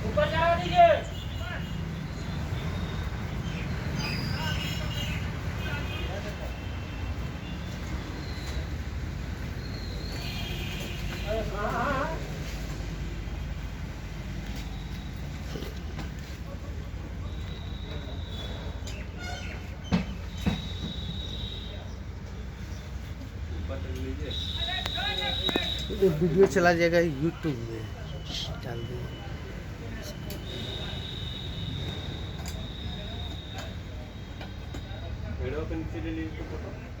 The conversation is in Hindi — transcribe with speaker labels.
Speaker 1: ऊपर जाओ दीजिए।
Speaker 2: ये वीडियो चला जाएगा यूट्यूब में, डाल देंगे।
Speaker 1: वीडियो के नीचे ले लीजिए फोटो।